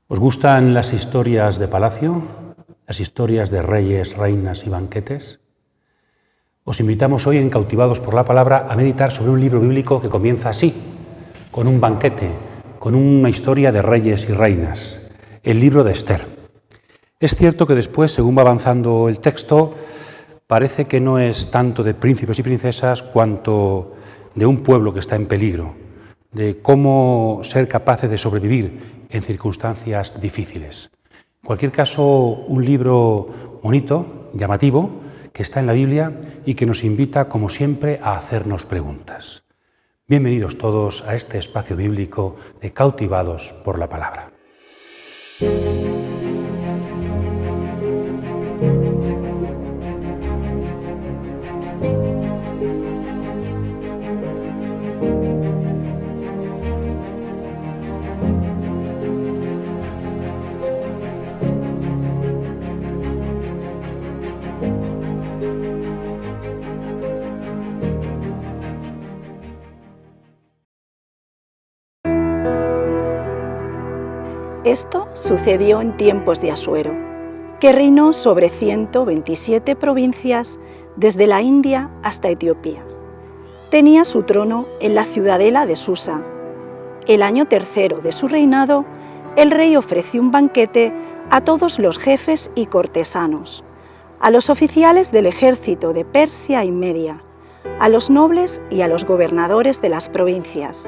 ¿Os gustan las historias de palacio? ¿Las historias de reyes, reinas y banquetes? Os invitamos hoy en Cautivados por la Palabra a meditar sobre un libro bíblico que comienza así, con un banquete, con una historia de reyes y reinas, el libro de Esther. Es cierto que después, según va avanzando el texto, parece que no es tanto de príncipes y princesas cuanto de un pueblo que está en peligro, de cómo ser capaces de sobrevivir en circunstancias difíciles. En cualquier caso, un libro bonito, llamativo, que está en la Biblia y que nos invita, como siempre, a hacernos preguntas. Bienvenidos todos a este espacio bíblico de Cautivados por la Palabra. Esto sucedió en tiempos de Asuero, que reinó sobre 127 provincias desde la India hasta Etiopía. Tenía su trono en la ciudadela de Susa. El año tercero de su reinado, el rey ofreció un banquete a todos los jefes y cortesanos, a los oficiales del ejército de Persia y Media, a los nobles y a los gobernadores de las provincias.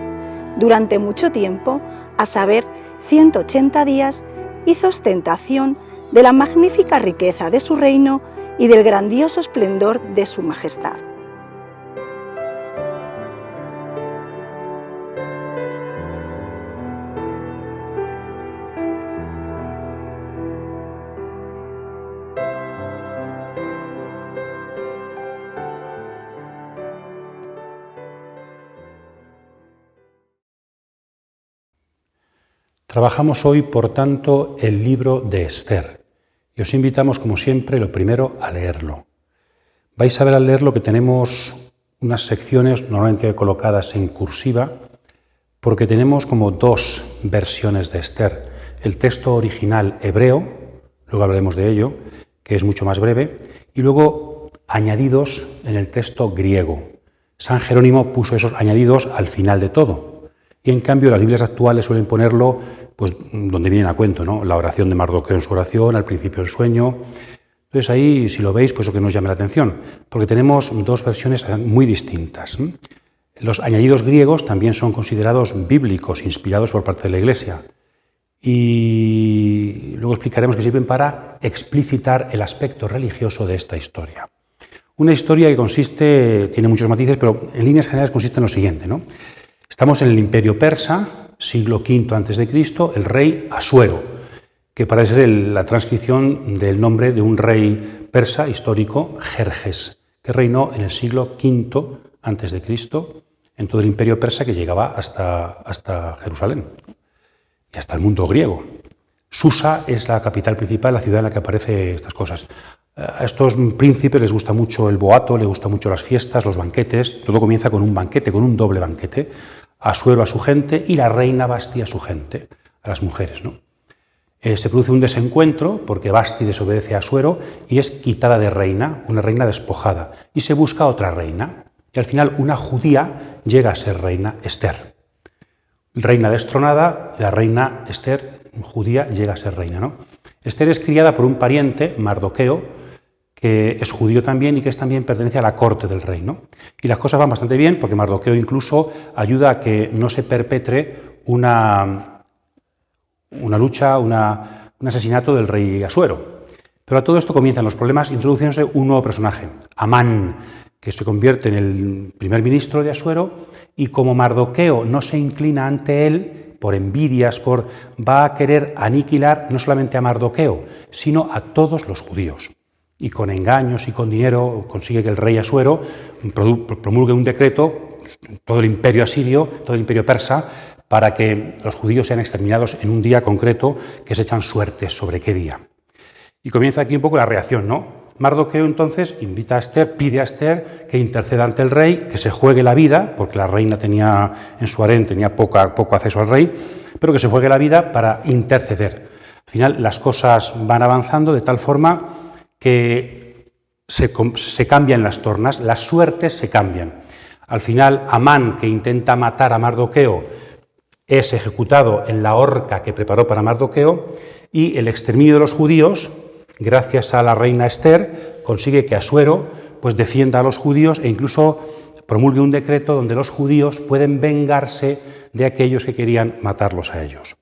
Durante mucho tiempo, a saber, 180 días, hizo ostentación de la magnífica riqueza de su reino y del grandioso esplendor de su majestad. Trabajamos hoy, por tanto, el libro de Esther y os invitamos, como siempre, lo primero a leerlo. Vais a ver al leerlo que tenemos unas secciones normalmente colocadas en cursiva porque tenemos como dos versiones de Esther. El texto original hebreo, luego hablaremos de ello, que es mucho más breve, y luego añadidos en el texto griego. San Jerónimo puso esos añadidos al final de todo. Y en cambio las Biblias actuales suelen ponerlo pues donde vienen a cuento, ¿no? La oración de Mardoqueo en su oración, al principio del sueño. Entonces ahí, si lo veis, pues eso que nos llame la atención, porque tenemos dos versiones muy distintas. Los añadidos griegos también son considerados bíblicos, inspirados por parte de la Iglesia. Y luego explicaremos que sirven para explicitar el aspecto religioso de esta historia. Una historia que consiste, tiene muchos matices, pero en líneas generales consiste en lo siguiente, ¿no? Estamos en el Imperio Persa, siglo V a.C., el rey Asuero, que parece ser la transcripción del nombre de un rey persa histórico, Jerjes, que reinó en el siglo V a.C., en todo el Imperio Persa que llegaba hasta Jerusalén y hasta el mundo griego. Susa es la capital principal, la ciudad en la que aparecen estas cosas. A estos príncipes les gusta mucho el boato, les gustan mucho las fiestas, los banquetes. Todo comienza con un banquete, con un doble banquete. Asuero a su gente y la reina Vasti a su gente, a las mujeres, ¿no? Se produce un desencuentro porque Vasti desobedece a Asuero y es quitada de reina, una reina despojada, y se busca otra reina. Y al final una judía llega a ser reina, Esther. Reina destronada, la reina Esther, judía, llega a ser reina, ¿no? Esther es criada por un pariente, Mardoqueo, que es judío también y que también pertenece a la corte del rey, ¿no? Y las cosas van bastante bien porque Mardoqueo incluso ayuda a que no se perpetre una lucha, un asesinato del rey Asuero. Pero a todo esto comienzan los problemas introduciéndose un nuevo personaje, Amán, que se convierte en el primer ministro de Asuero y como Mardoqueo no se inclina ante él, por envidias, va a querer aniquilar no solamente a Mardoqueo, sino a todos los judíos. Y con engaños y con dinero consigue que el rey Asuero promulgue un decreto, todo el imperio asirio, todo el imperio persa, para que los judíos sean exterminados en un día concreto, que se echan suertes sobre qué día. Y comienza aquí un poco la reacción, ¿no? Mardoqueo entonces invita a Esther, pide a Esther que interceda ante el rey, que se juegue la vida, porque la reina tenía en su harén tenía poco acceso al rey, pero que se juegue la vida para interceder. Al final las cosas van avanzando de tal forma que se cambian las tornas, las suertes se cambian. Al final Amán, que intenta matar a Mardoqueo, es ejecutado en la horca que preparó para Mardoqueo, y el exterminio de los judíos, gracias a la reina Esther, consigue que Asuero pues defienda a los judíos e incluso promulgue un decreto donde los judíos pueden vengarse de aquellos que querían matarlos a ellos.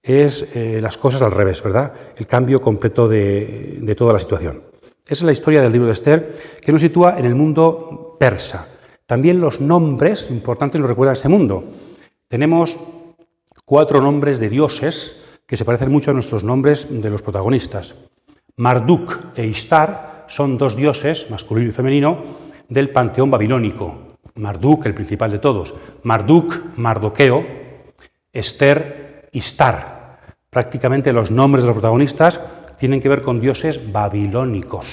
Es las cosas al revés, ¿verdad? El cambio completo de toda la situación. Esa es la historia del libro de Esther, que nos sitúa en el mundo persa. También los nombres importantes nos recuerdan ese mundo. Tenemos 4 nombres de dioses que se parecen mucho a nuestros nombres de los protagonistas. Marduk e Ishtar son 2 dioses, masculino y femenino, del panteón babilónico. Marduk, el principal de todos. Marduk, Mardoqueo. Esther, Ishtar. Prácticamente los nombres de los protagonistas tienen que ver con dioses babilónicos.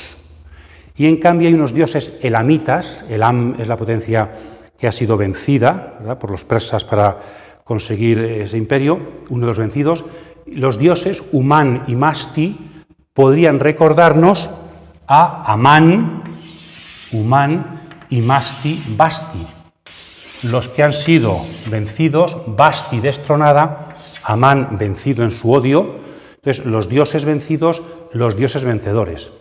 Y en cambio hay unos dioses elamitas. Elam es la potencia que ha sido vencida, ¿verdad?, por los persas para conseguir ese imperio, uno de los vencidos. Los dioses Umán y Masti podrían recordarnos a Amán, Umán y Masti, Basti. Los que han sido vencidos, Basti destronada, Amán vencido en su odio. Entonces, los dioses vencidos, los dioses vencedores.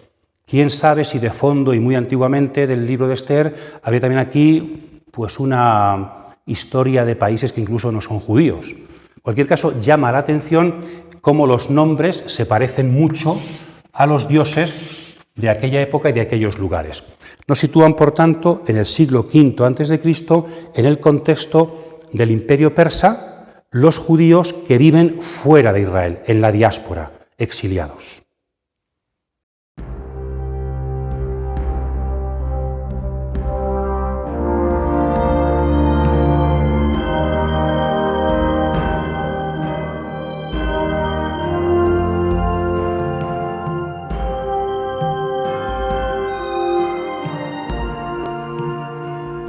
Quién sabe si de fondo y muy antiguamente del libro de Esther habría también aquí pues una historia de países que incluso no son judíos. En cualquier caso, llama la atención cómo los nombres se parecen mucho a los dioses de aquella época y de aquellos lugares. Nos sitúan, por tanto, en el siglo V a.C., en el contexto del imperio persa, los judíos que viven fuera de Israel, en la diáspora, exiliados.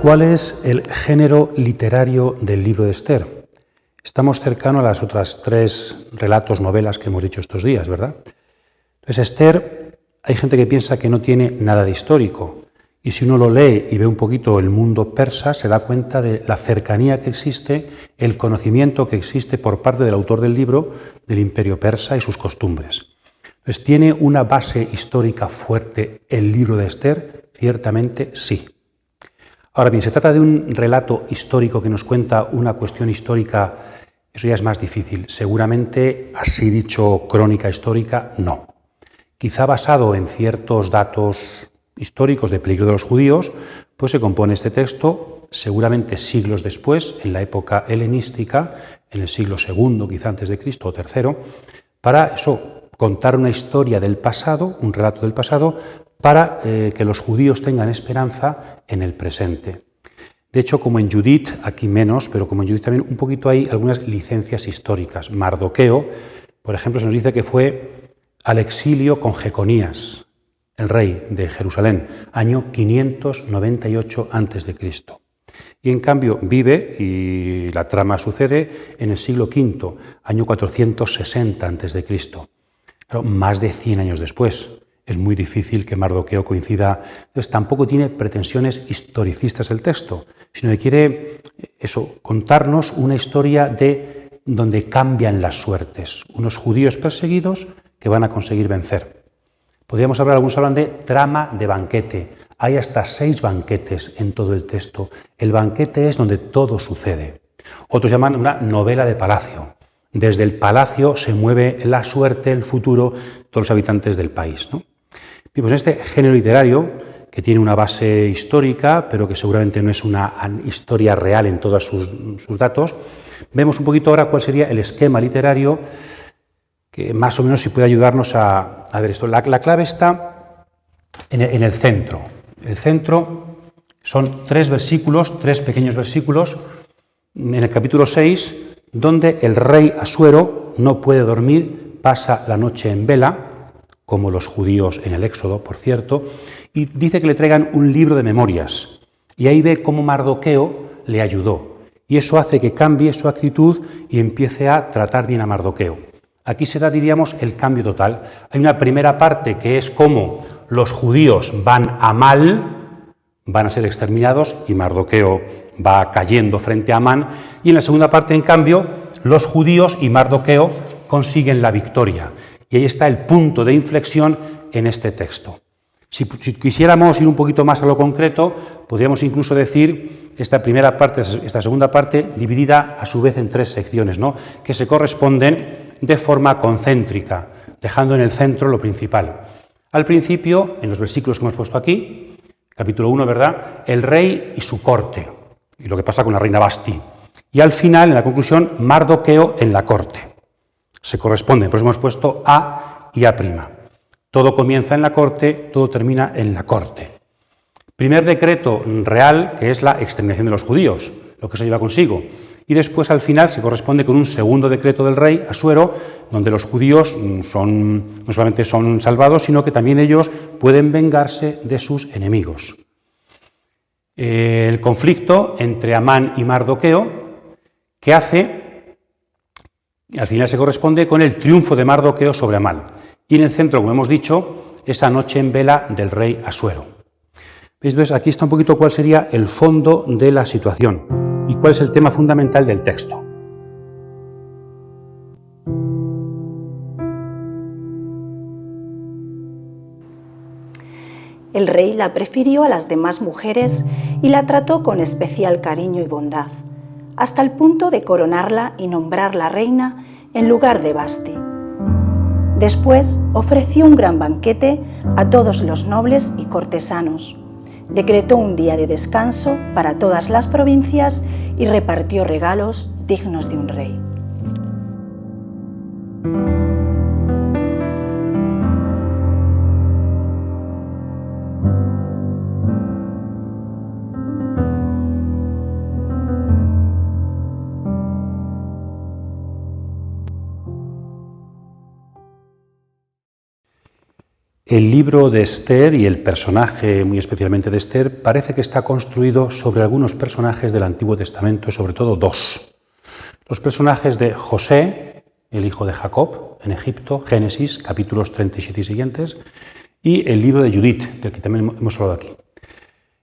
¿Cuál es el género literario del libro de Esther? Estamos cercanos a las otras 3 relatos, novelas que hemos dicho estos días, ¿verdad? Entonces, Esther, hay gente que piensa que no tiene nada de histórico, y si uno lo lee y ve un poquito el mundo persa, se da cuenta de la cercanía que existe, el conocimiento que existe por parte del autor del libro del imperio persa y sus costumbres. Entonces, ¿tiene una base histórica fuerte el libro de Esther? Ciertamente sí. Ahora bien, ¿se trata de un relato histórico que nos cuenta una cuestión histórica? Eso ya es más difícil. Seguramente, así dicho, crónica histórica, no. Quizá basado en ciertos datos históricos de peligro de los judíos, pues se compone este texto, seguramente siglos después, en la época helenística, en el siglo II, quizá antes de Cristo, o III, para eso, contar una historia del pasado, un relato del pasado, para que los judíos tengan esperanza en el presente. De hecho, como en Judith, aquí menos, pero como en Judith también un poquito hay algunas licencias históricas. Mardoqueo, por ejemplo, se nos dice que fue al exilio con Jeconías, el rey de Jerusalén, año 598 a.C. Y en cambio vive, y la trama sucede, en el siglo V, año 460 a.C. Claro, más de 100 años después. Es muy difícil que Mardoqueo coincida. Entonces, tampoco tiene pretensiones historicistas el texto, sino que quiere contarnos una historia de donde cambian las suertes. Unos judíos perseguidos que van a conseguir vencer. Podríamos hablar, algunos hablan de trama de banquete. Hay hasta 6 banquetes en todo el texto. El banquete es donde todo sucede. Otros llaman una novela de palacio. Desde el palacio se mueve la suerte, el futuro, todos los habitantes del país, ¿no? Y pues este género literario, que tiene una base histórica, pero que seguramente no es una historia real en todos sus datos, vemos un poquito ahora cuál sería el esquema literario que más o menos sí puede ayudarnos a ver esto. La clave está en el centro. El centro son 3 versículos, 3 pequeños versículos, en el capítulo 6, donde el rey Asuero no puede dormir, pasa la noche en vela, como los judíos en el Éxodo, por cierto, y dice que le traigan un libro de memorias. Y ahí ve cómo Mardoqueo le ayudó. y eso hace que cambie su actitud y empiece a tratar bien a Mardoqueo. Aquí se da, diríamos, el cambio total. Hay una primera parte que es cómo los judíos van a mal, van a ser exterminados y Mardoqueo va cayendo frente a Amán, y en la segunda parte, en cambio, los judíos y Mardoqueo consiguen la victoria. Y ahí está el punto de inflexión en este texto. Si quisiéramos ir un poquito más a lo concreto, podríamos incluso decir esta primera parte, esta segunda parte, dividida a su vez en 3 secciones, ¿no?, que se corresponden de forma concéntrica, dejando en el centro lo principal. Al principio, en los versículos que hemos puesto aquí, capítulo 1, ¿verdad?, el rey y su corte, y lo que pasa con la reina Vasti. Y al final, en la conclusión, Mardoqueo en la corte. Se corresponden, por eso hemos puesto A y A'. Todo comienza en la corte, todo termina en la corte. Primer decreto real, que es la exterminación de los judíos, lo que se lleva consigo. Y después, al final, se corresponde con un segundo decreto del rey, Asuero, donde los judíos no solamente son salvados, sino que también ellos pueden vengarse de sus enemigos. El conflicto entre Amán y Mardoqueo, que hace, al final se corresponde con el triunfo de Mardoqueo sobre Amán. Y en el centro, como hemos dicho, esa noche en vela del rey Asuero. ¿Veis? Entonces, aquí está un poquito cuál sería el fondo de la situación y cuál es el tema fundamental del texto. El rey la prefirió a las demás mujeres y la trató con especial cariño y bondad, hasta el punto de coronarla y nombrarla reina en lugar de Vasti. Después ofreció un gran banquete a todos los nobles y cortesanos, decretó un día de descanso para todas las provincias y repartió regalos dignos de un rey. El libro de Esther y el personaje, muy especialmente de Esther, parece que está construido sobre algunos personajes del Antiguo Testamento, sobre todo 2. Los personajes de José, el hijo de Jacob, en Egipto, Génesis, capítulos 37 y siguientes, y el libro de Judith, del que también hemos hablado aquí.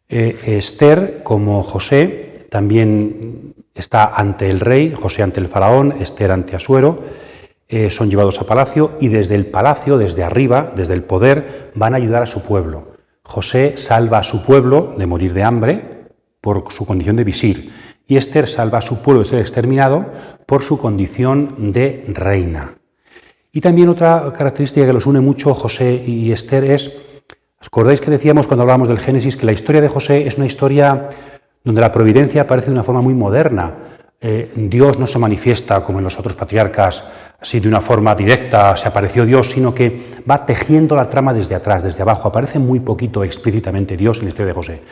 Esther, como José, también está ante el rey, José ante el faraón, Esther ante Asuero. Son llevados a palacio y desde el palacio, desde arriba, desde el poder, van a ayudar a su pueblo. José salva a su pueblo de morir de hambre por su condición de visir y Esther salva a su pueblo de ser exterminado por su condición de reina. Y también otra característica que los une mucho José y Esther es, ¿os acordáis que decíamos cuando hablábamos del Génesis que la historia de José es una historia donde la providencia aparece de una forma muy moderna? Dios no se manifiesta como en los otros patriarcas, así de una forma directa, se apareció Dios, sino que va tejiendo la trama desde atrás, desde abajo. Aparece muy poquito explícitamente Dios en la historia de José.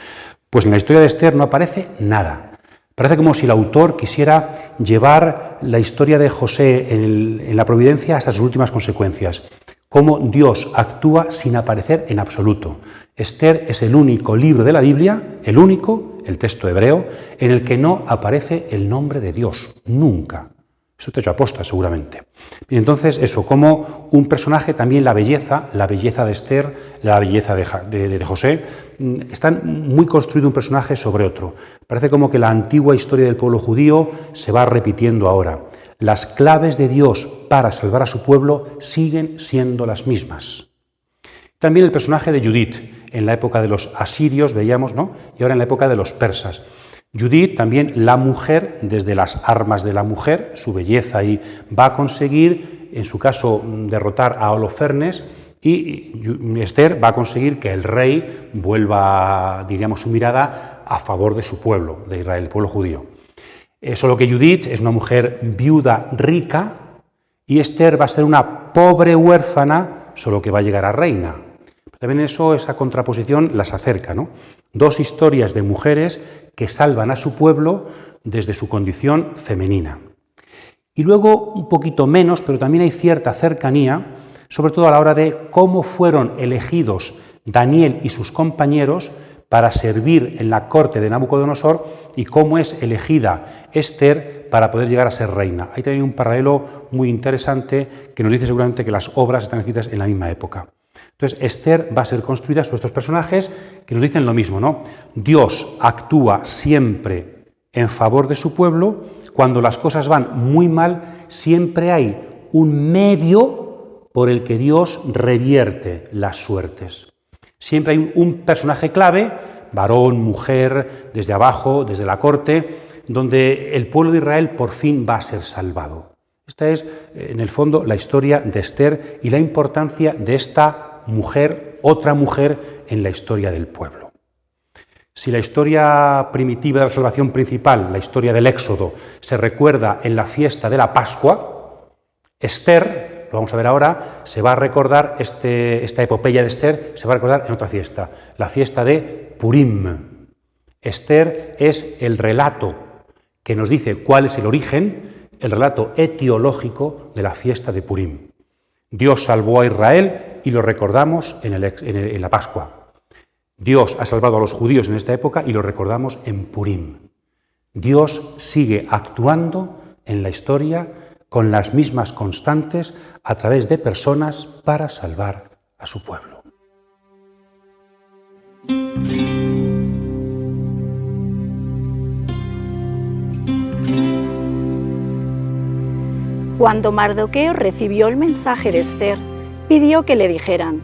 Pues en la historia de Esther no aparece nada. Parece como si el autor quisiera llevar la historia de José en la providencia hasta sus últimas consecuencias. Cómo Dios actúa sin aparecer en absoluto. Esther es el único libro de la Biblia, el único, el texto hebreo, en el que no aparece el nombre de Dios, nunca. Eso te he hecho aposta, seguramente. Bien, entonces, eso, como un personaje, también la belleza de Esther, la belleza de José, están muy construido un personaje sobre otro. Parece como que la antigua historia del pueblo judío se va repitiendo ahora. Las claves de Dios para salvar a su pueblo siguen siendo las mismas. También el personaje de Judith, en la época de los asirios, veíamos, ¿no? Y ahora en la época de los persas. Judith, también la mujer, desde las armas de la mujer, su belleza, y va a conseguir, en su caso, derrotar a Holofernes, y Esther va a conseguir que el rey vuelva, diríamos, su mirada a favor de su pueblo, de Israel, el pueblo judío. Solo que Judith es una mujer viuda rica y Esther va a ser una pobre huérfana, solo que va a llegar a reina. También esa contraposición las acerca, ¿no? 2 historias de mujeres que salvan a su pueblo desde su condición femenina. Y luego, un poquito menos, pero también hay cierta cercanía, sobre todo a la hora de cómo fueron elegidos Daniel y sus compañeros para servir en la corte de Nabucodonosor y cómo es elegida Esther para poder llegar a ser reina. Hay también un paralelo muy interesante que nos dice seguramente que las obras están escritas en la misma época. Entonces, Esther va a ser construida sobre estos personajes que nos dicen lo mismo, ¿no? Dios actúa siempre en favor de su pueblo. Cuando las cosas van muy mal, siempre hay un medio por el que Dios revierte las suertes. Siempre hay un personaje clave, varón, mujer, desde abajo, desde la corte, donde el pueblo de Israel por fin va a ser salvado. Esta es, en el fondo, la historia de Esther y la importancia de esta mujer, otra mujer, en la historia del pueblo. Si la historia primitiva de la salvación principal, la historia del Éxodo, se recuerda en la fiesta de la Pascua, Esther, lo vamos a ver ahora, se va a recordar, esta epopeya de Esther se va a recordar en otra fiesta, la fiesta de Purim. Esther es el relato que nos dice cuál es el origen, el relato etiológico de la fiesta de Purim. Dios salvó a Israel y lo recordamos en la Pascua. Dios ha salvado a los judíos en esta época y lo recordamos en Purim. Dios sigue actuando en la historia con las mismas constantes a través de personas para salvar a su pueblo. Cuando Mardoqueo recibió el mensaje de Esther, pidió que le dijeran: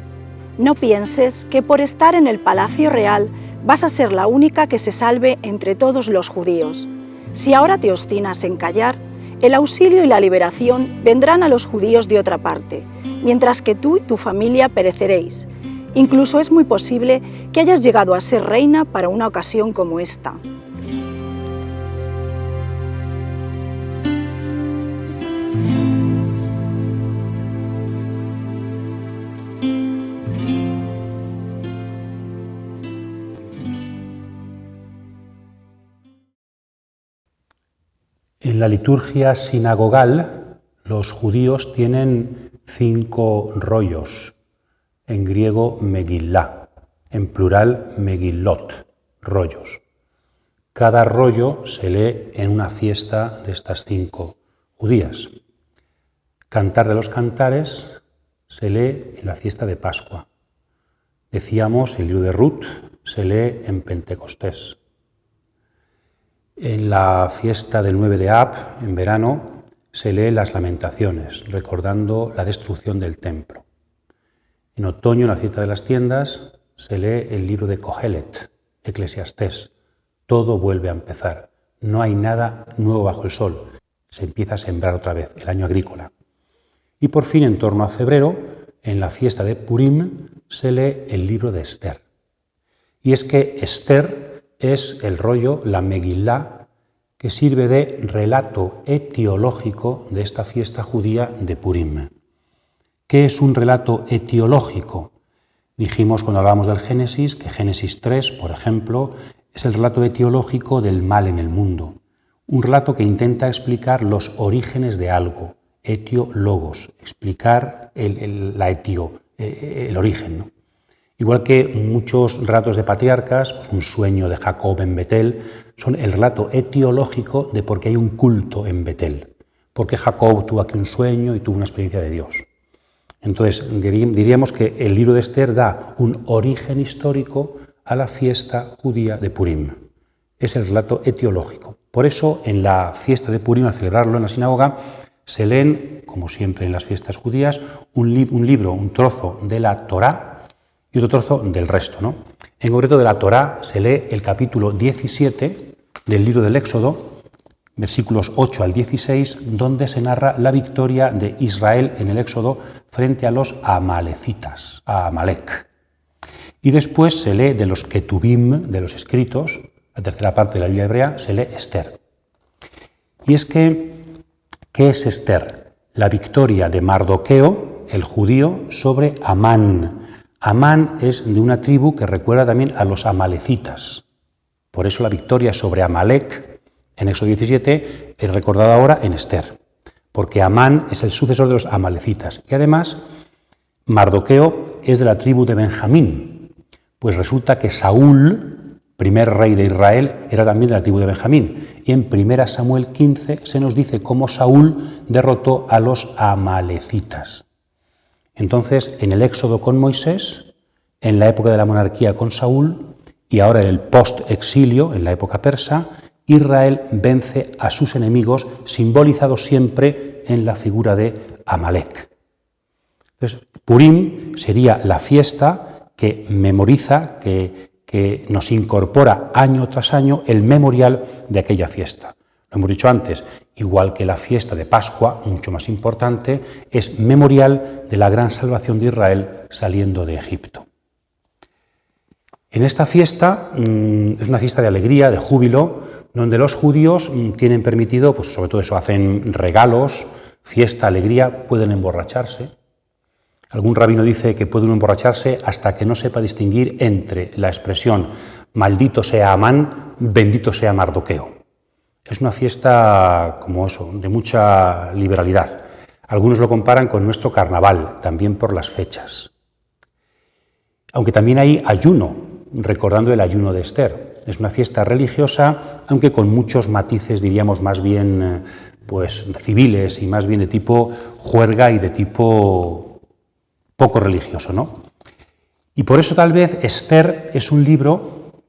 no pienses que por estar en el palacio real vas a ser la única que se salve entre todos los judíos. Si ahora te obstinas en callar, el auxilio y la liberación vendrán a los judíos de otra parte, mientras que tú y tu familia pereceréis. Incluso es muy posible que hayas llegado a ser reina para una ocasión como esta. En la liturgia sinagogal, los judíos tienen 5 rollos, en griego megillá, en plural megillot, rollos. Cada rollo se lee en una fiesta de estas 5 judías. Cantar de los Cantares se lee en la fiesta de Pascua. Decíamos, el libro de Ruth se lee en Pentecostés. En la fiesta del 9 de Ab, en verano, se leen las Lamentaciones, recordando la destrucción del templo. En otoño, en la fiesta de las tiendas, se lee el libro de Cohelet, Eclesiastés. Todo vuelve a empezar. No hay nada nuevo bajo el sol. Se empieza a sembrar otra vez, el año agrícola. Y por fin, en torno a febrero, en la fiesta de Purim, se lee el libro de Esther. Y es que Esther es el rollo, la Megilá, que sirve de relato etiológico de esta fiesta judía de Purim. ¿Qué es un relato etiológico? Dijimos cuando hablábamos del Génesis que Génesis 3, por ejemplo, es el relato etiológico del mal en el mundo. Un relato que intenta explicar los orígenes de algo, etiologos, explicar el origen, ¿no? Igual que muchos relatos de patriarcas, pues un sueño de Jacob en Betel, son el relato etiológico de por qué hay un culto en Betel, porque Jacob tuvo aquí un sueño y tuvo una experiencia de Dios. Entonces, diríamos que el libro de Esther da un origen histórico a la fiesta judía de Purim. Es el relato etiológico. Por eso, en la fiesta de Purim, al celebrarlo en la sinagoga, se leen, como siempre en las fiestas judías, un libro, un trozo de la Torá, y otro trozo del resto, ¿no? En concreto de la Torá se lee el capítulo 17 del libro del Éxodo, versículos 8 al 16, donde se narra la victoria de Israel en el Éxodo frente a los amalecitas, a Amalek. Y después se lee de los Ketubim, de los escritos, la tercera parte de la Biblia hebrea, se lee Esther. Y es que, ¿qué es Esther? La victoria de Mardoqueo, el judío, sobre Amán. Amán es de una tribu que recuerda también a los amalecitas. Por eso la victoria sobre Amalek en Éxodo 17 es recordada ahora en Esther, porque Amán es el sucesor de los amalecitas. Y además, Mardoqueo es de la tribu de Benjamín, pues resulta que Saúl primer rey de Israel, era también de la tribu de Benjamín. Y en 1 Samuel 15 se nos dice cómo Saúl derrotó a los amalecitas. Entonces, en el Éxodo con Moisés, en la época de la monarquía con Saúl y ahora en el post-exilio, en la época persa, Israel vence a sus enemigos, simbolizados siempre en la figura de Amalek. Entonces, Purim sería la fiesta que memoriza, que nos incorpora año tras año el memorial de aquella fiesta. Lo hemos dicho antes, igual que la fiesta de Pascua, mucho más importante, es memorial de la gran salvación de Israel saliendo de Egipto. En esta fiesta es una fiesta de alegría, de júbilo, donde los judíos tienen permitido, pues sobre todo eso, hacen regalos, fiesta, alegría, pueden emborracharse. Algún rabino dice que puede uno emborracharse hasta que no sepa distinguir entre la expresión maldito sea Amán, bendito sea Mardoqueo. Es una fiesta como eso, de mucha liberalidad. Algunos lo comparan con nuestro carnaval, también por las fechas. Aunque también hay ayuno, recordando el ayuno de Esther. Es una fiesta religiosa, aunque con muchos matices, diríamos, más bien pues, civiles y más bien de tipo juerga y de tipo poco religioso, ¿no? Y por eso tal vez Esther es un libro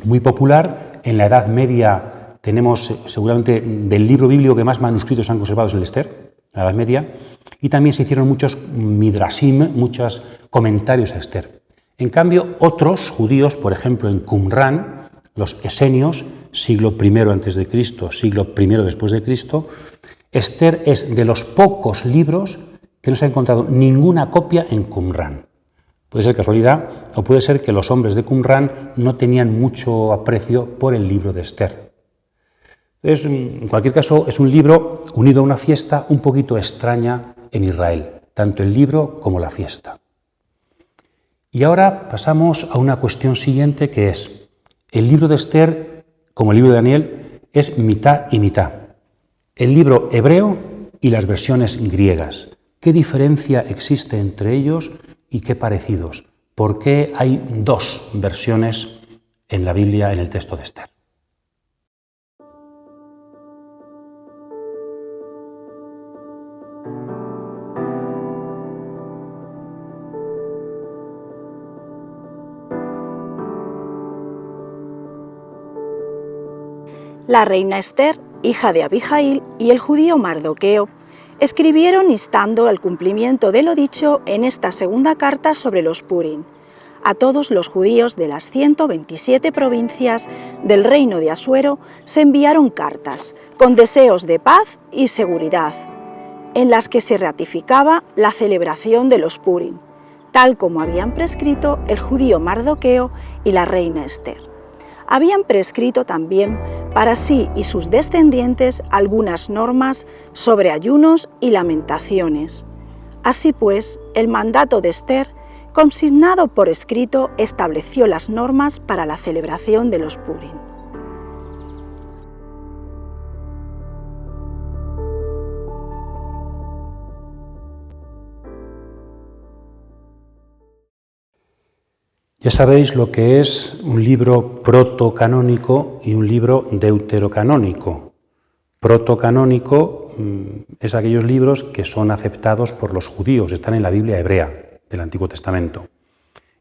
muy popular. En la Edad Media tenemos seguramente del libro bíblico que más manuscritos han conservado es el de Esther, en la Edad Media, y también se hicieron muchos midrashim, muchos comentarios a Esther. En cambio, otros judíos, por ejemplo en Qumran, los esenios, siglo I a.C., siglo I después de Cristo, Esther es de los pocos libros que no se ha encontrado ninguna copia en Qumran. Puede ser casualidad o puede ser que los hombres de Qumran no tenían mucho aprecio por el libro de Esther. Entonces, en cualquier caso, es un libro unido a una fiesta un poquito extraña en Israel, tanto el libro como la fiesta. Y ahora pasamos a una cuestión siguiente, que es, el libro de Esther, como el libro de Daniel, es mitad y mitad. El libro hebreo y las versiones griegas. ¿Qué diferencia existe entre ellos y qué parecidos? ¿Por qué hay dos versiones en la Biblia, en el texto de Esther? La reina Esther, hija de Abijail, y el judío Mardoqueo escribieron instando al cumplimiento de lo dicho en esta segunda carta sobre los Purim, a todos los judíos de las 127 provincias del reino de Asuero se enviaron cartas con deseos de paz y seguridad, en las que se ratificaba la celebración de los Purim, tal como habían prescrito el judío Mardoqueo y la reina Esther. Habían prescrito también para sí y sus descendientes algunas normas sobre ayunos y lamentaciones. Así pues, el mandato de Esther, consignado por escrito, estableció las normas para la celebración de los Purim. Ya sabéis lo que es un libro protocanónico y un libro deuterocanónico. Protocanónico es aquellos libros que son aceptados por los judíos, están en la Biblia hebrea del Antiguo Testamento.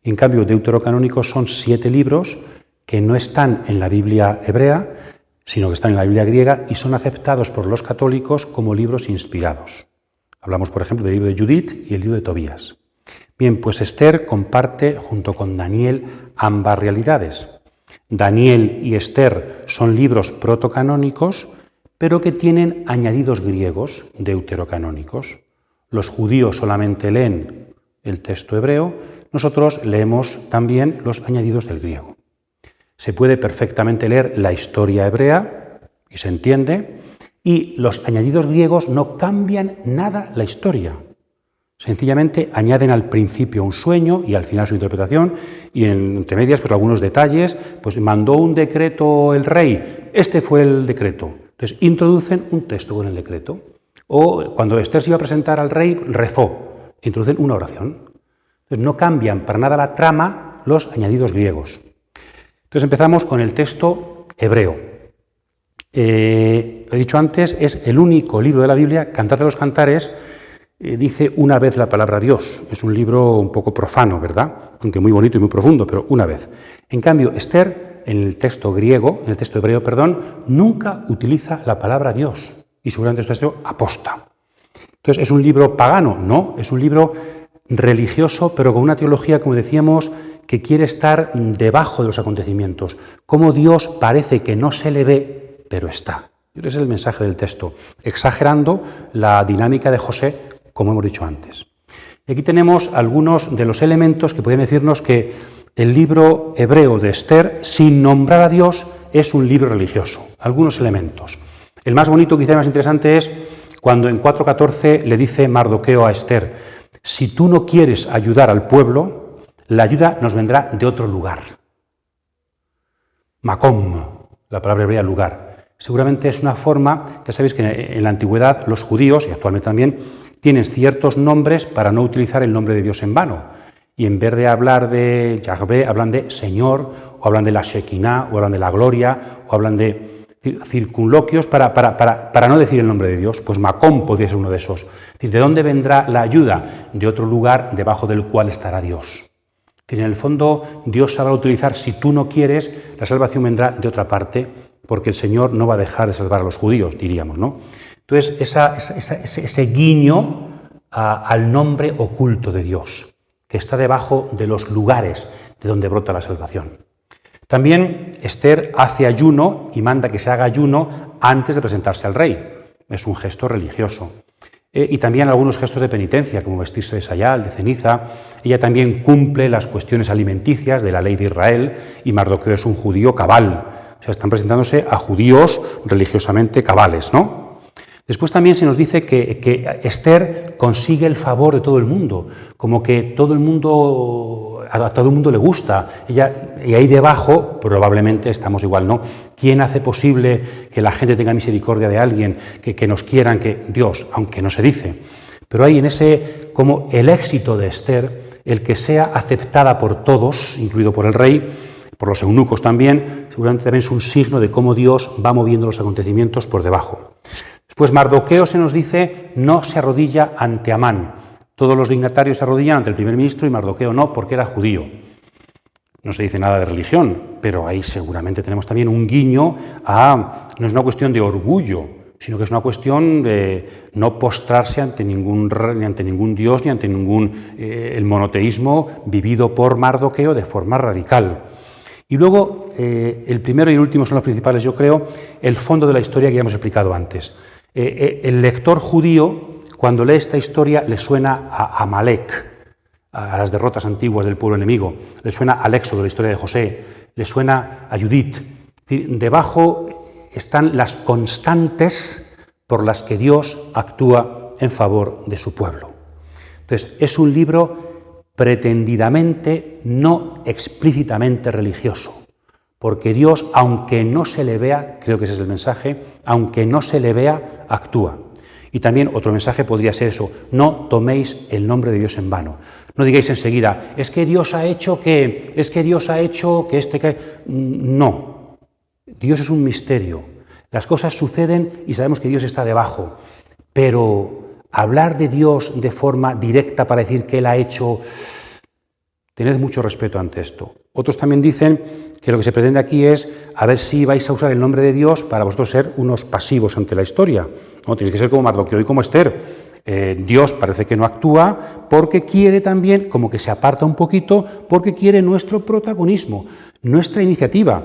En cambio, deuterocanónicos son 7 libros que no están en la Biblia hebrea, sino que están en la Biblia griega y son aceptados por los católicos como libros inspirados. Hablamos, por ejemplo, del libro de Judith y el libro de Tobías. Bien, pues Esther comparte, junto con Daniel, ambas realidades. Daniel y Esther son libros protocanónicos, pero que tienen añadidos griegos deuterocanónicos. Los judíos solamente leen el texto hebreo, nosotros leemos también los añadidos del griego. Se puede perfectamente leer la historia hebrea, y se entiende, y los añadidos griegos no cambian nada la historia. Sencillamente añaden al principio un sueño y al final su interpretación, y entre medias pues algunos detalles, pues mandó un decreto el rey, este fue el decreto. Entonces introducen un texto con el decreto. O cuando Esther se iba a presentar al rey, rezó, introducen una oración. Entonces no cambian para nada la trama los añadidos griegos. Entonces empezamos con el texto hebreo. He dicho antes, es el único libro de la Biblia, Cantar de los Cantares, dice una vez la palabra Dios. Es un libro un poco profano, ¿verdad? Aunque muy bonito y muy profundo, pero una vez. En cambio, Esther, en el texto griego, en el texto hebreo, nunca utiliza la palabra Dios. Y seguramente esto es aposta. Entonces, ¿es un libro pagano? No, es un libro religioso, pero con una teología, como decíamos, que quiere estar debajo de los acontecimientos. Como Dios parece que no se le ve, pero está. Ese es el mensaje del texto, exagerando la dinámica de José, como hemos dicho antes. Y aquí tenemos algunos de los elementos que pueden decirnos que el libro hebreo de Esther, sin nombrar a Dios, es un libro religioso. Algunos elementos. El más bonito, quizá más interesante, es cuando en 4:14 le dice Mardoqueo a Esther: si tú no quieres ayudar al pueblo, la ayuda nos vendrá de otro lugar. Macom, la palabra hebrea lugar. Seguramente es una forma, ya sabéis que en la antigüedad los judíos, y actualmente también, tienen ciertos nombres para no utilizar el nombre de Dios en vano. Y en vez de hablar de Yahvé, hablan de Señor, o hablan de la Shekinah, o hablan de la gloria, o hablan de circunloquios para no decir el nombre de Dios. Pues Macom podría ser uno de esos. ¿De dónde vendrá la ayuda? De otro lugar debajo del cual estará Dios. En el fondo, Dios sabrá utilizar, si tú no quieres, la salvación vendrá de otra parte, porque el Señor no va a dejar de salvar a los judíos, diríamos, ¿no? Entonces, ese guiño al nombre oculto de Dios, que está debajo de los lugares de donde brota la salvación. También Esther hace ayuno y manda que se haga ayuno antes de presentarse al rey. Es un gesto religioso. Y también algunos gestos de penitencia, como vestirse de sayal, de ceniza. Ella también cumple las cuestiones alimenticias de la ley de Israel, y Mardoqueo es un judío cabal. O sea, están presentándose a judíos religiosamente cabales, ¿no? Después también se nos dice que Esther consigue el favor de todo el mundo, como que a todo el mundo le gusta. Y ahí debajo, probablemente estamos igual, ¿no? ¿Quién hace posible que la gente tenga misericordia de alguien, que nos quieran, que Dios, aunque no se dice? Pero hay en ese, como el éxito de Esther, el que sea aceptada por todos, incluido por el rey, por los eunucos también, seguramente también es un signo de cómo Dios va moviendo los acontecimientos por debajo. Pues Mardoqueo, se nos dice, no se arrodilla ante Amán. Todos los dignatarios se arrodillan ante el primer ministro y Mardoqueo no, porque era judío. No se dice nada de religión, pero ahí seguramente tenemos también un guiño a... No es una cuestión de orgullo, sino que es una cuestión de no postrarse ante ningún dios, ni ante el monoteísmo vivido por Mardoqueo de forma radical. Y luego, el primero y el último son los principales, yo creo, el fondo de la historia que ya hemos explicado antes. El lector judío, cuando lee esta historia, le suena a Amalek, a las derrotas antiguas del pueblo enemigo, le suena al éxodo, la historia de José, le suena a Judith. Debajo están las constantes por las que Dios actúa en favor de su pueblo. Entonces, es un libro pretendidamente, no explícitamente religioso. Porque Dios, aunque no se le vea, creo que ese es el mensaje, aunque no se le vea, actúa. Y también otro mensaje podría ser eso: no toméis el nombre de Dios en vano. No digáis enseguida, es que Dios ha hecho que, No. Dios es un misterio. Las cosas suceden y sabemos que Dios está debajo. Pero hablar de Dios de forma directa para decir que Él ha hecho... Tened mucho respeto ante esto. Otros también dicen que lo que se pretende aquí es a ver si vais a usar el nombre de Dios para vosotros ser unos pasivos ante la historia. No, tenéis que ser como Mardoqueo y como Esther. Dios parece que no actúa porque quiere también, como que se aparta un poquito, porque quiere nuestro protagonismo, nuestra iniciativa.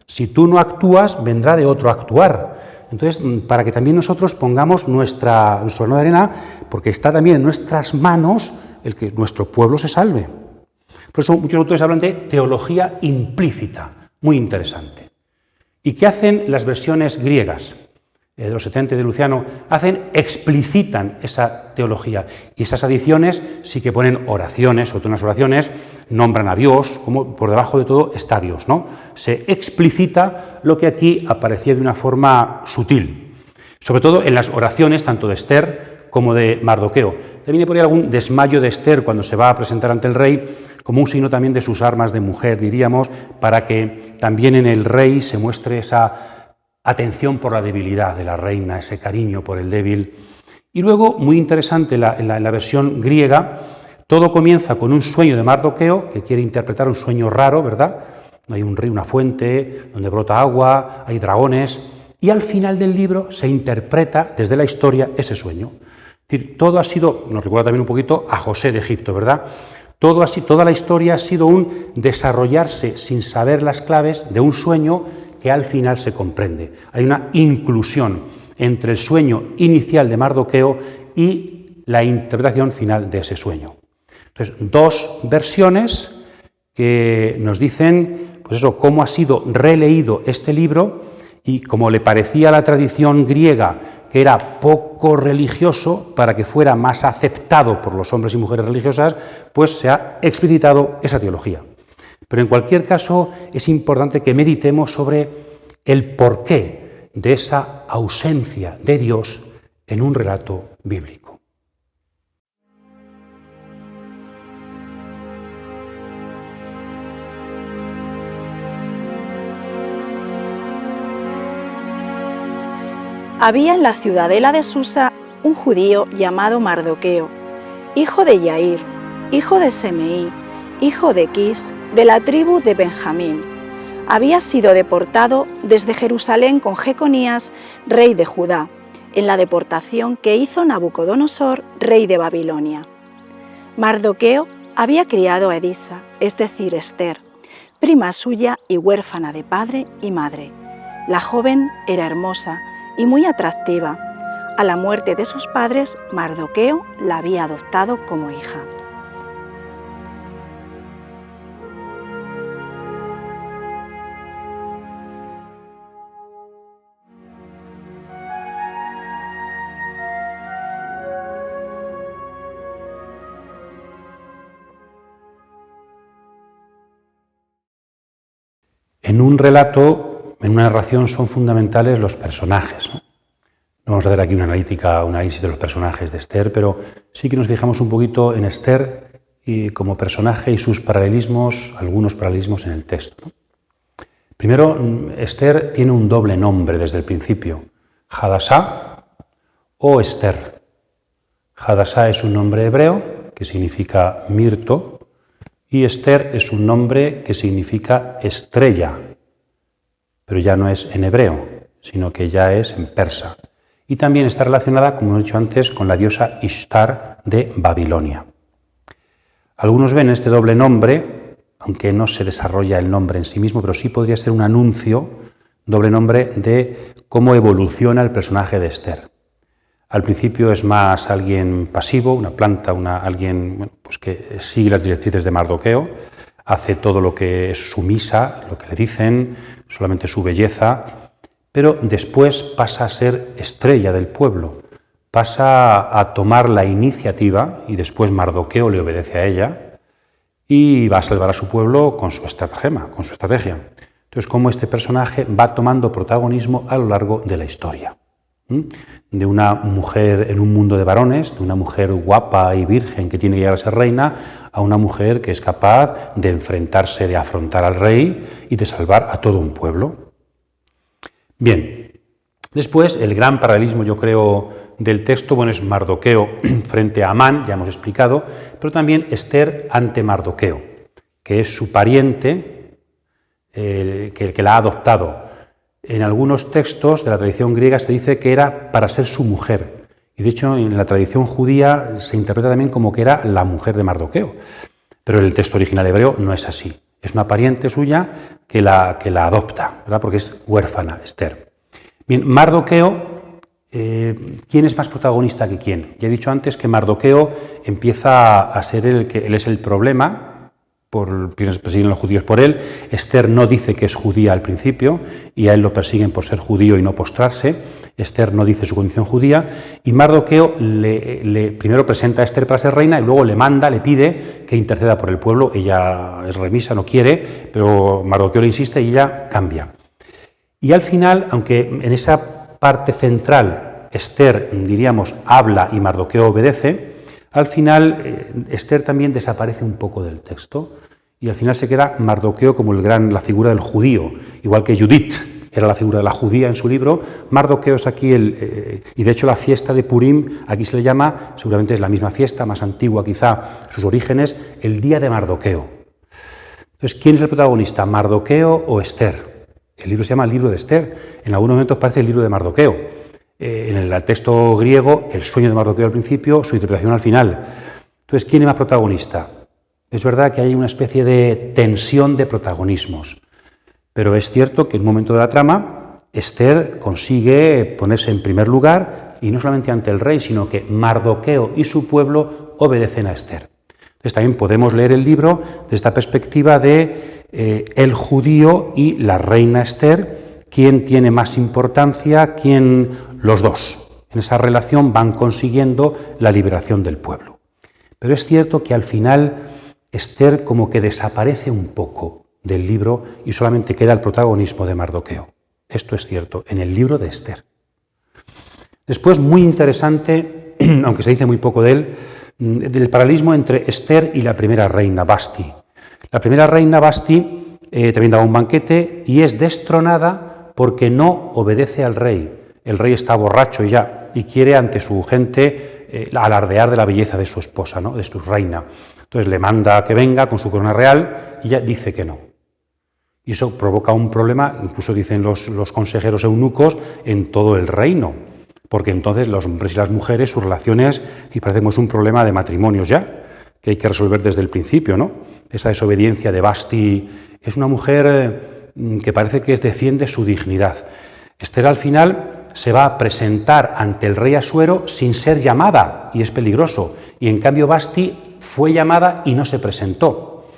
Si tú no actúas, vendrá de otro actuar. Entonces, para que también nosotros pongamos nuestro grano de arena, porque está también en nuestras manos el que nuestro pueblo se salve. Por eso muchos autores hablan de teología implícita, muy interesante. ¿Y qué hacen las versiones griegas de los 70 de Luciano? Explicitan esa teología. Y esas adiciones sí que ponen oraciones, sobre todo en las oraciones, nombran a Dios, como por debajo de todo está Dios, ¿no? Se explicita lo que aquí aparecía de una forma sutil. Sobre todo en las oraciones, tanto de Esther como de Mardoqueo. También hay por ahí algún desmayo de Esther cuando se va a presentar ante el rey, como un signo también de sus armas de mujer, diríamos, para que también en el rey se muestre esa atención por la debilidad de la reina, ese cariño por el débil. Y luego, muy interesante, en la versión griega, todo comienza con un sueño de Mardoqueo, que quiere interpretar un sueño raro, ¿verdad? Hay un río, una fuente donde brota agua, hay dragones, y al final del libro se interpreta desde la historia ese sueño. Es decir, todo ha sido, nos recuerda también un poquito a José de Egipto, ¿verdad? Toda la historia ha sido un desarrollarse sin saber las claves de un sueño que al final se comprende. Hay una inclusión entre el sueño inicial de Mardoqueo y la interpretación final de ese sueño. Entonces, dos versiones que nos dicen, pues eso, cómo ha sido releído este libro y como le parecía a la tradición griega que era poco religioso para que fuera más aceptado por los hombres y mujeres religiosas, pues se ha explicitado esa teología. Pero en cualquier caso es importante que meditemos sobre el porqué de esa ausencia de Dios en un relato bíblico. Había en la ciudadela de Susa un judío llamado Mardoqueo, hijo de Yair, hijo de Semeí, hijo de Quis, de la tribu de Benjamín. Había sido deportado desde Jerusalén con Jeconías, rey de Judá, en la deportación que hizo Nabucodonosor, rey de Babilonia. Mardoqueo había criado a Edisa, es decir, Ester, prima suya y huérfana de padre y madre. La joven era hermosa y muy atractiva. A la muerte de sus padres, Mardoqueo la había adoptado como hija. En un relato, en una narración, son fundamentales los personajes, ¿no? No vamos a hacer aquí un análisis de los personajes de Ester, pero sí que nos fijamos un poquito en Ester y como personaje y sus paralelismos, algunos paralelismos en el texto, ¿no? Primero, Ester tiene un doble nombre desde el principio, Hadasá o Ester. Hadasá es un nombre hebreo que significa mirto, y Ester es un nombre que significa estrella, pero ya no es en hebreo, sino que ya es en persa. Y también está relacionada, como he dicho antes, con la diosa Ishtar de Babilonia. Algunos ven este doble nombre, aunque no se desarrolla el nombre en sí mismo, pero sí podría ser un anuncio, doble nombre, de cómo evoluciona el personaje de Ester. Al principio es más alguien pasivo, una planta, alguien pues que sigue las directrices de Mardoqueo, hace todo lo que es sumisa, lo que le dicen, solamente su belleza, pero después pasa a ser estrella del pueblo, pasa a tomar la iniciativa y después Mardoqueo le obedece a ella y va a salvar a su pueblo con su estratagema, con su estrategia. Entonces, cómo este personaje va tomando protagonismo a lo largo de la historia. De una mujer en un mundo de varones, de una mujer guapa y virgen que tiene que llegar a ser reina, a una mujer que es capaz de enfrentarse, de afrontar al rey y de salvar a todo un pueblo. Bien, después el gran paralelismo, yo creo, del texto, bueno, es Mardoqueo frente a Amán, ya hemos explicado, pero también Ester ante Mardoqueo, que es su pariente, que la ha adoptado. En algunos textos de la tradición griega se dice que era para ser su mujer. Y de hecho en la tradición judía se interpreta también como que era la mujer de Mardoqueo. Pero en el texto original hebreo no es así. Es una pariente suya que la adopta, ¿verdad? Porque es huérfana, Ester. Bien, Mardoqueo, ¿quién es más protagonista que quién? Ya he dicho antes que Mardoqueo empieza a ser él es el problema. Persiguen los judíos por él. Ester no dice que es judía al principio y a él lo persiguen por ser judío y no postrarse. Ester no dice su condición judía y Mardoqueo le primero presenta a Ester para ser reina y luego le pide que interceda por el pueblo. Ella es remisa, no quiere, pero Mardoqueo le insiste y ella cambia. Y al final, aunque en esa parte central Ester, diríamos, habla y Mardoqueo obedece, al final Esther también desaparece un poco del texto y al final se queda Mardoqueo como la figura del judío, igual que Judith era la figura de la judía en su libro. Mardoqueo es aquí y de hecho la fiesta de Purim, aquí se le llama, seguramente es la misma fiesta, más antigua quizá sus orígenes, el día de Mardoqueo. Entonces, ¿quién es el protagonista, Mardoqueo o Esther? El libro se llama el libro de Esther, en algunos momentos parece el libro de Mardoqueo. En el texto griego, el sueño de Mardoqueo al principio, su interpretación al final. Entonces, ¿quién es más protagonista? Es verdad que hay una especie de tensión de protagonismos. Pero es cierto que en un momento de la trama, Esther consigue ponerse en primer lugar, y no solamente ante el rey, sino que Mardoqueo y su pueblo obedecen a Esther. Entonces también podemos leer el libro desde esta perspectiva de el judío y la reina Esther, quién tiene más importancia, los dos. En esa relación van consiguiendo la liberación del pueblo. Pero es cierto que al final Esther como que desaparece un poco del libro y solamente queda el protagonismo de Mardoqueo. Esto es cierto, en el libro de Esther. Después, muy interesante, aunque se dice muy poco de él, del paralelismo entre Esther y la primera reina, Vasti. La primera reina, Vasti, también daba un banquete y es destronada porque no obedece al rey. El rey está borracho ya y quiere ante su gente alardear de la belleza de su esposa, ¿no? De su reina. Entonces le manda que venga con su corona real y ella dice que no. Y eso provoca un problema, incluso dicen los consejeros eunucos, en todo el reino. Porque entonces los hombres y las mujeres, sus relaciones, y parece que es un problema de matrimonios ya, que hay que resolver desde el principio, ¿no? Esa desobediencia de Vasti es una mujer que parece que defiende su dignidad. Esther al final se va a presentar ante el rey Asuero sin ser llamada, y es peligroso. Y en cambio Vasti fue llamada y no se presentó.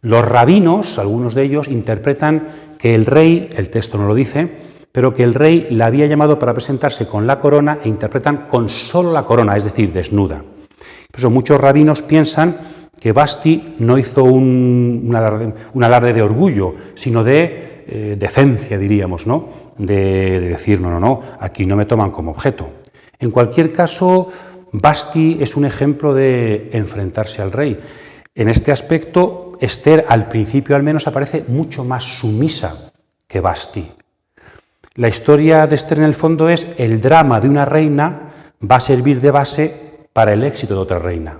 Los rabinos, algunos de ellos, interpretan que el rey, el texto no lo dice, pero que el rey la había llamado para presentarse con la corona e interpretan con solo la corona, es decir, desnuda. Por eso muchos rabinos piensan que Vasti no hizo un alarde de orgullo, sino de decencia, diríamos, ¿no? De decir, no, aquí no me toman como objeto. En cualquier caso, Vasti es un ejemplo de enfrentarse al rey. En este aspecto, Esther, al principio al menos, aparece mucho más sumisa que Vasti. La historia de Esther, en el fondo, es el drama de una reina va a servir de base para el éxito de otra reina.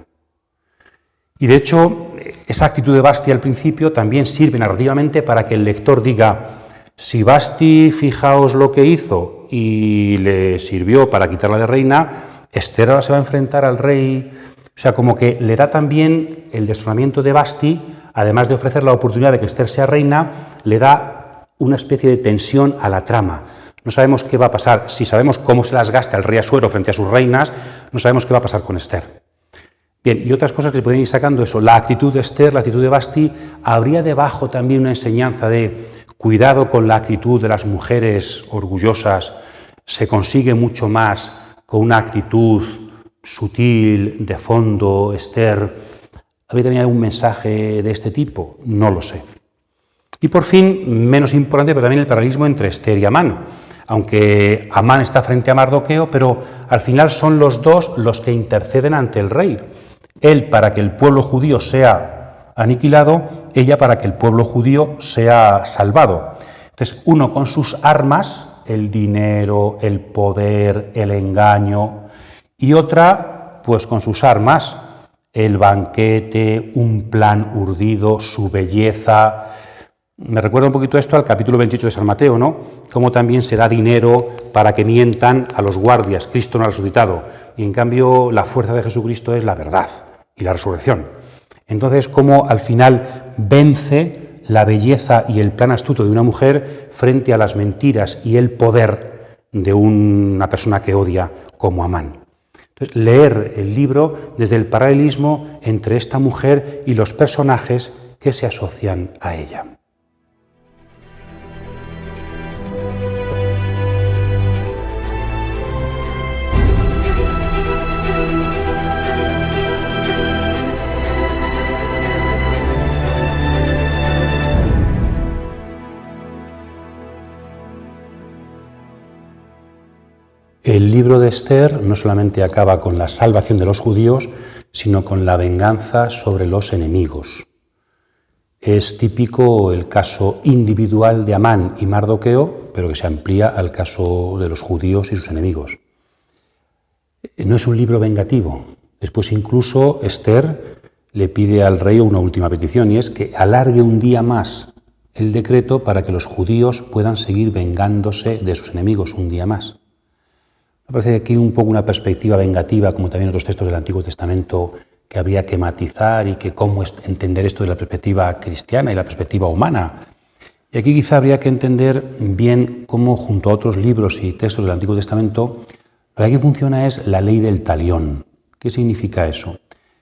Y, de hecho, esa actitud de Vasti al principio también sirve narrativamente para que el lector diga, si Vasti, fijaos lo que hizo y le sirvió para quitarla de reina, Esther ahora se va a enfrentar al rey. O sea, como que le da también el destronamiento de Vasti, además de ofrecer la oportunidad de que Esther sea reina, le da una especie de tensión a la trama. No sabemos qué va a pasar. Si sabemos cómo se las gasta el rey Asuero frente a sus reinas, no sabemos qué va a pasar con Esther. Bien, y otras cosas que se pueden ir sacando eso. La actitud de Esther, la actitud de Vasti, habría debajo también una enseñanza de cuidado con la actitud de las mujeres orgullosas. Se consigue mucho más con una actitud sutil, de fondo. Esther, ¿habría también algún mensaje de este tipo? No lo sé. Y por fin, menos importante, pero también el paralelismo entre Esther y Amán. Aunque Amán está frente a Mardoqueo, pero al final son los dos los que interceden ante el rey. Él para que el pueblo judío sea aniquilado, ella para que el pueblo judío sea salvado. Entonces, uno con sus armas, el dinero, el poder, el engaño, y otra, pues con sus armas, el banquete, un plan urdido, su belleza. Me recuerda un poquito esto al capítulo 28 de San Mateo, ¿no? Cómo también se da dinero para que mientan a los guardias. Cristo no ha resucitado. Y en cambio la fuerza de Jesucristo es la verdad y la resurrección. Entonces, cómo al final vence la belleza y el plan astuto de una mujer frente a las mentiras y el poder de una persona que odia como Amán. Entonces, leer el libro desde el paralelismo entre esta mujer y los personajes que se asocian a ella. El libro de Esther no solamente acaba con la salvación de los judíos, sino con la venganza sobre los enemigos. Es típico el caso individual de Amán y Mardoqueo, pero que se amplía al caso de los judíos y sus enemigos. No es un libro vengativo. Después incluso Esther le pide al rey una última petición, y es que alargue un día más el decreto para que los judíos puedan seguir vengándose de sus enemigos un día más. Me parece aquí un poco una perspectiva vengativa, como también otros textos del Antiguo Testamento, que habría que matizar y que cómo entender esto desde la perspectiva cristiana y la perspectiva humana. Y aquí quizá habría que entender bien cómo, junto a otros libros y textos del Antiguo Testamento, lo que aquí funciona es la ley del talión. ¿Qué significa eso?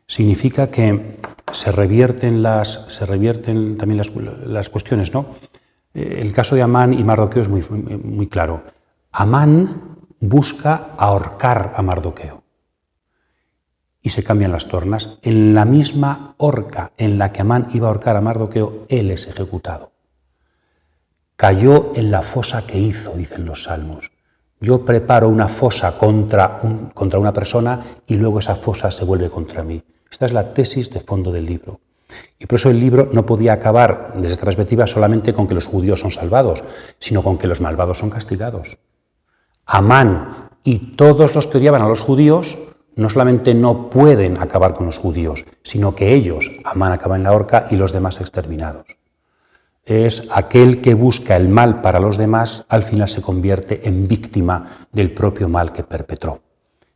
Significa que se revierten también las cuestiones, ¿no? El caso de Amán y Mardoqueo es muy claro. Amán busca ahorcar a Mardoqueo y se cambian las tornas. En la misma horca en la que Amán iba a ahorcar a Mardoqueo, él es ejecutado. Cayó en la fosa que hizo, dicen los salmos. Yo preparo una fosa contra una persona y luego esa fosa se vuelve contra mí. Esta es la tesis de fondo del libro. Y por eso el libro no podía acabar desde esta perspectiva solamente con que los judíos son salvados, sino con que los malvados son castigados. Amán y todos los que odiaban a los judíos no solamente no pueden acabar con los judíos, sino que ellos, Amán acaba en la horca y los demás exterminados. Es aquel que busca el mal para los demás, al final se convierte en víctima del propio mal que perpetró.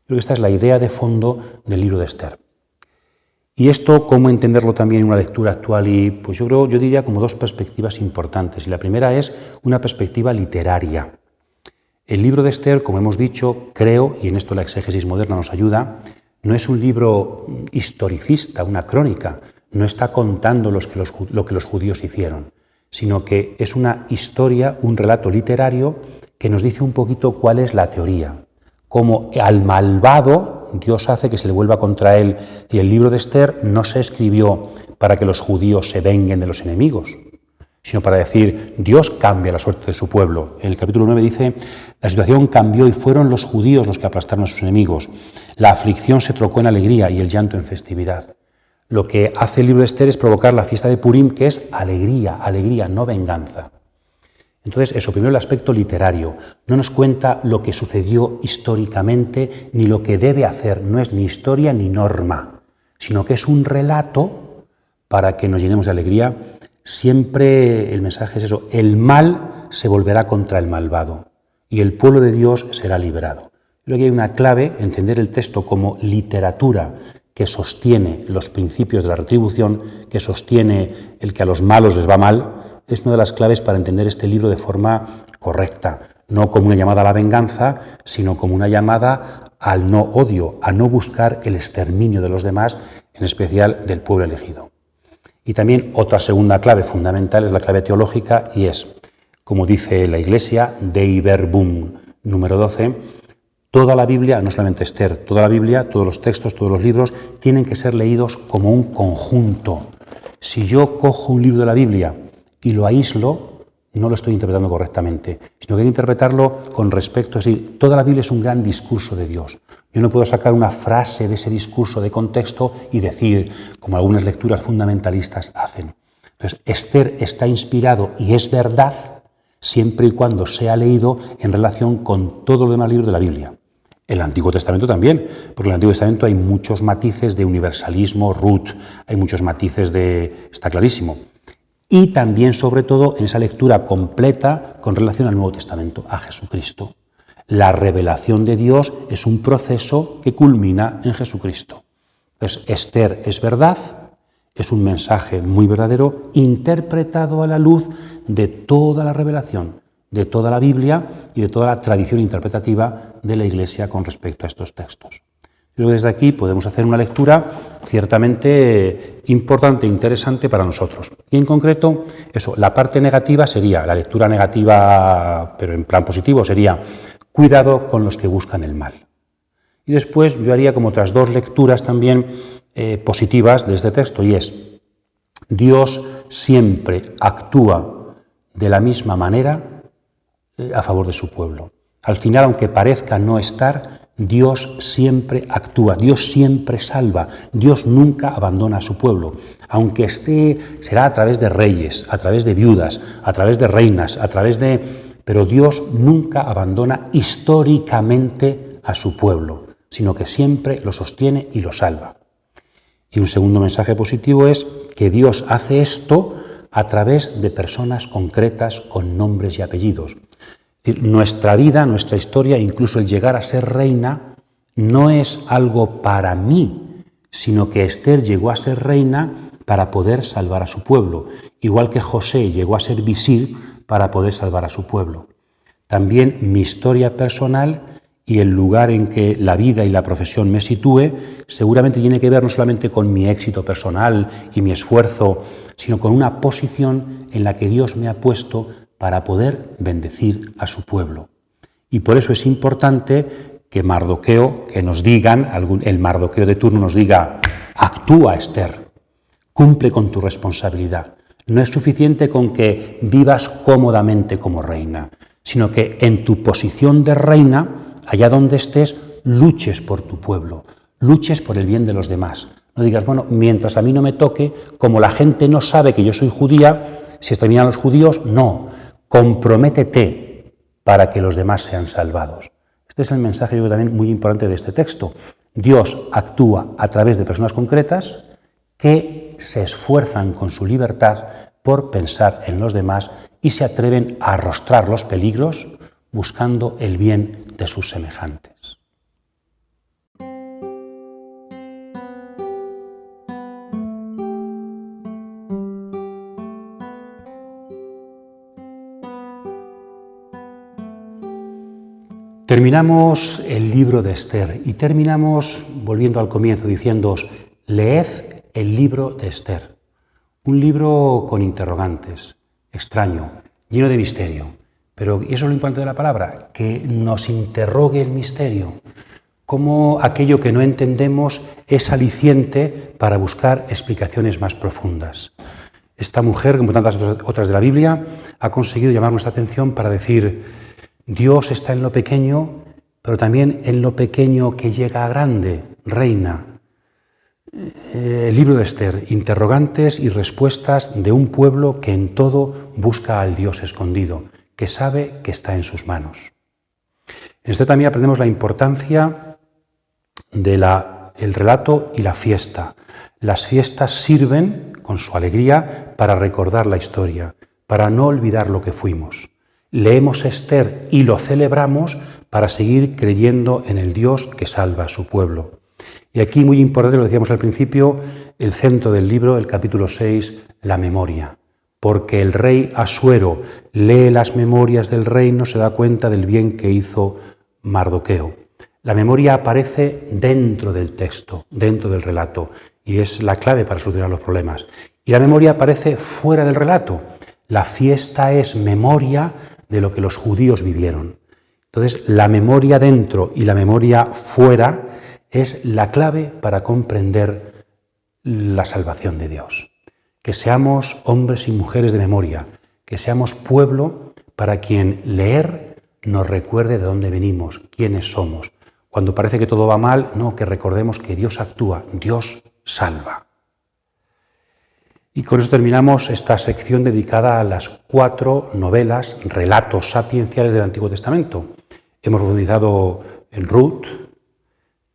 Creo que esta es la idea de fondo del libro de Esther. Y esto, ¿cómo entenderlo también en una lectura actual? Y pues yo diría como dos perspectivas importantes. Y la primera es una perspectiva literaria. El libro de Esther, como hemos dicho, creo, y en esto la exégesis moderna nos ayuda, no es un libro historicista, una crónica, no está contando lo que los judíos hicieron, sino que es una historia, un relato literario que nos dice un poquito cuál es la teoría, cómo al malvado Dios hace que se le vuelva contra él. Y el libro de Esther no se escribió para que los judíos se venguen de los enemigos, sino para decir, Dios cambia la suerte de su pueblo. En el capítulo 9 dice, la situación cambió y fueron los judíos los que aplastaron a sus enemigos. La aflicción se trocó en alegría y el llanto en festividad. Lo que hace el libro de Esther es provocar la fiesta de Purim, que es alegría, no venganza. Entonces, eso, primero el aspecto literario. No nos cuenta lo que sucedió históricamente ni lo que debe hacer. No es ni historia ni norma, sino que es un relato para que nos llenemos de alegría. Siempre el mensaje es eso, el mal se volverá contra el malvado y el pueblo de Dios será liberado. Creo que hay una clave, entender el texto como literatura que sostiene los principios de la retribución, que sostiene el que a los malos les va mal, es una de las claves para entender este libro de forma correcta, no como una llamada a la venganza, sino como una llamada al no odio, a no buscar el exterminio de los demás, en especial del pueblo elegido. Y también otra segunda clave fundamental es la clave teológica y es, como dice la Iglesia, Dei Verbum número 12, toda la Biblia, no solamente Esther, toda la Biblia, todos los textos, todos los libros, tienen que ser leídos como un conjunto. Si yo cojo un libro de la Biblia y lo aíslo, no lo estoy interpretando correctamente, sino que hay que interpretarlo con respecto, es decir, toda la Biblia es un gran discurso de Dios. Yo no puedo sacar una frase de ese discurso de contexto y decir, como algunas lecturas fundamentalistas hacen. Entonces, Esther está inspirado y es verdad siempre y cuando sea leído en relación con todos los demás libros de la Biblia. El Antiguo Testamento también, porque en el Antiguo Testamento hay muchos matices de universalismo, Ruth, hay muchos matices está clarísimo. Y también, sobre todo, en esa lectura completa con relación al Nuevo Testamento, a Jesucristo. La revelación de Dios es un proceso que culmina en Jesucristo. Entonces, Esther es verdad, es un mensaje muy verdadero, interpretado a la luz de toda la revelación, de toda la Biblia y de toda la tradición interpretativa de la Iglesia con respecto a estos textos. Creo que desde aquí podemos hacer una lectura ciertamente importante e interesante para nosotros. Y en concreto, eso, la parte negativa sería, la lectura negativa, pero en plan positivo, sería cuidado con los que buscan el mal. Y después yo haría como otras dos lecturas también positivas de este texto, y es, Dios siempre actúa de la misma manera a favor de su pueblo. Al final, aunque parezca no estar, Dios siempre actúa, Dios siempre salva, Dios nunca abandona a su pueblo, aunque será a través de reyes, a través de viudas, a través de reinas, pero Dios nunca abandona históricamente a su pueblo, sino que siempre lo sostiene y lo salva. Y un segundo mensaje positivo es que Dios hace esto a través de personas concretas con nombres y apellidos. Es decir, nuestra vida, nuestra historia, incluso el llegar a ser reina, no es algo para mí, sino que Esther llegó a ser reina para poder salvar a su pueblo, igual que José llegó a ser visir para poder salvar a su pueblo. También mi historia personal y el lugar en que la vida y la profesión me sitúe seguramente tiene que ver no solamente con mi éxito personal y mi esfuerzo, sino con una posición en la que Dios me ha puesto para poder bendecir a su pueblo. Y por eso es importante que Mardoqueo, que nos digan, el Mardoqueo de turno nos diga, actúa, Esther, cumple con tu responsabilidad. No es suficiente con que vivas cómodamente como reina, sino que en tu posición de reina, allá donde estés, luches por tu pueblo, luches por el bien de los demás. No digas, bueno, mientras a mí no me toque, como la gente no sabe que yo soy judía, si exterminan a los judíos, no. Comprométete para que los demás sean salvados. Este es el mensaje, yo creo, también muy importante de este texto. Dios actúa a través de personas concretas que se esfuerzan con su libertad por pensar en los demás y se atreven a arrostrar los peligros buscando el bien de sus semejantes. Terminamos el libro de Esther y terminamos volviendo al comienzo diciéndoos, leed el libro de Esther, un libro con interrogantes, extraño, lleno de misterio, pero eso es lo importante de la palabra, que nos interrogue el misterio, cómo aquello que no entendemos es aliciente para buscar explicaciones más profundas. Esta mujer, como tantas otras de la Biblia, ha conseguido llamar nuestra atención para decir, Dios está en lo pequeño, pero también en lo pequeño que llega a grande, reina. El libro de Esther, interrogantes y respuestas de un pueblo que en todo busca al Dios escondido, que sabe que está en sus manos. En Esther también aprendemos la importancia del relato y la fiesta. Las fiestas sirven, con su alegría, para recordar la historia, para no olvidar lo que fuimos. Leemos Esther y lo celebramos para seguir creyendo en el Dios que salva a su pueblo. Y aquí, muy importante, lo decíamos al principio, el centro del libro, el capítulo 6, la memoria. Porque el rey Asuero lee las memorias del reino, se da cuenta del bien que hizo Mardoqueo. La memoria aparece dentro del texto, dentro del relato, y es la clave para solucionar los problemas. Y la memoria aparece fuera del relato. La fiesta es memoria de lo que los judíos vivieron. Entonces, la memoria dentro y la memoria fuera es la clave para comprender la salvación de Dios. Que seamos hombres y mujeres de memoria, que seamos pueblo para quien leer nos recuerde de dónde venimos, quiénes somos. Cuando parece que todo va mal, no, que recordemos que Dios actúa, Dios salva. Y con eso terminamos esta sección dedicada a las 4 novelas, relatos sapienciales del Antiguo Testamento. Hemos profundizado en Ruth,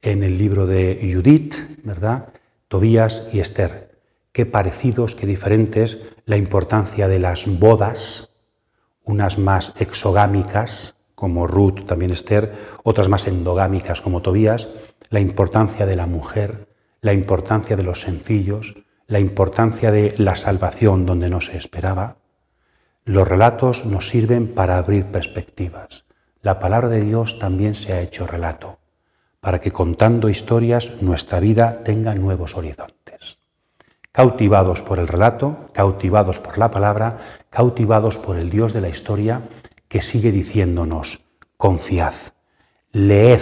en el libro de Judith, ¿verdad? Tobías y Esther. Qué parecidos, qué diferentes, la importancia de las bodas, unas más exogámicas, como Ruth, también Esther, otras más endogámicas, como Tobías, la importancia de la mujer, la importancia de los sencillos, la importancia de la salvación donde no se esperaba. Los relatos nos sirven para abrir perspectivas. La palabra de Dios también se ha hecho relato, para que contando historias nuestra vida tenga nuevos horizontes. Cautivados por el relato, cautivados por la palabra, cautivados por el Dios de la historia que sigue diciéndonos, confiad, leed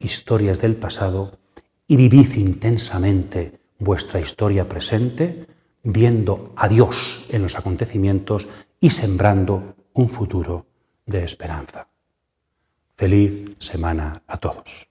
historias del pasado y vivid intensamente vuestra historia presente, viendo a Dios en los acontecimientos y sembrando un futuro de esperanza. Feliz semana a todos.